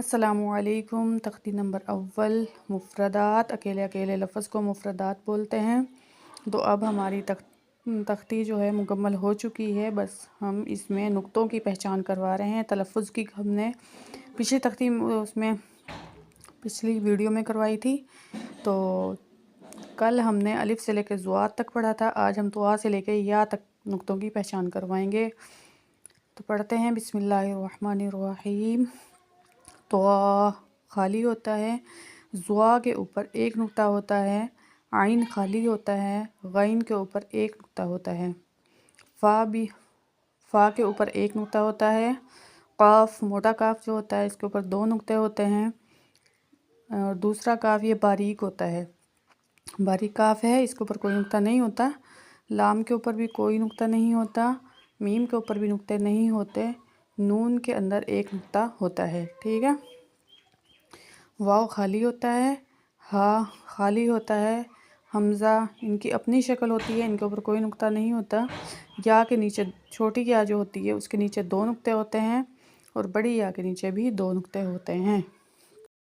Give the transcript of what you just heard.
السلام علیکم۔ تختی نمبر اول، مفردات، اکیلے اکیلے لفظ کو مفردات بولتے ہیں۔ تو اب ہماری تختی جو ہے مکمل ہو چکی ہے، بس ہم اس میں نقطوں کی پہچان کروا رہے ہیں۔ تلفظ کی ہم نے پچھلی تختی اس میں پچھلی ویڈیو میں کروائی تھی، تو کل ہم نے الف سے لے کے ذوات تک پڑھا تھا، آج ہم طوا سے لے کے یا تک نقطوں کی پہچان کروائیں گے۔ تو پڑھتے ہیں بسم اللہ الرحمن الرحیم۔ طوا خالی ہوتا ہے، ذوا کے اوپر ایک نقطہ ہوتا ہے، عین خالی ہوتا ہے، غین کے اوپر ایک نقطہ ہوتا ہے، فا کے اوپر ایک نقطہ ہوتا ہے، قاف موٹا کاف جو ہوتا ہے اس کے اوپر دو نقطے ہوتے ہیں، اور دوسرا کاف یہ باریک ہوتا ہے، باریک کاف ہے، اس کے اوپر کوئی نقطہ نہیں ہوتا۔ لام کے اوپر بھی کوئی نقطہ نہیں ہوتا، میم کے اوپر بھی نقطے نہیں ہوتے، نون کے اندر ایک نقطہ ہوتا ہے، ٹھیک ہے۔ واو خالی ہوتا ہے، ہا خالی ہوتا ہے، حمزہ ان کی اپنی شکل ہوتی ہے، ان کے اوپر کوئی نقطہ نہیں ہوتا۔ یا کے نیچے چھوٹی یا جو ہوتی ہے اس کے نیچے دو نقطے ہوتے ہیں، اور بڑی یا کے نیچے بھی دو نقطے ہوتے ہیں۔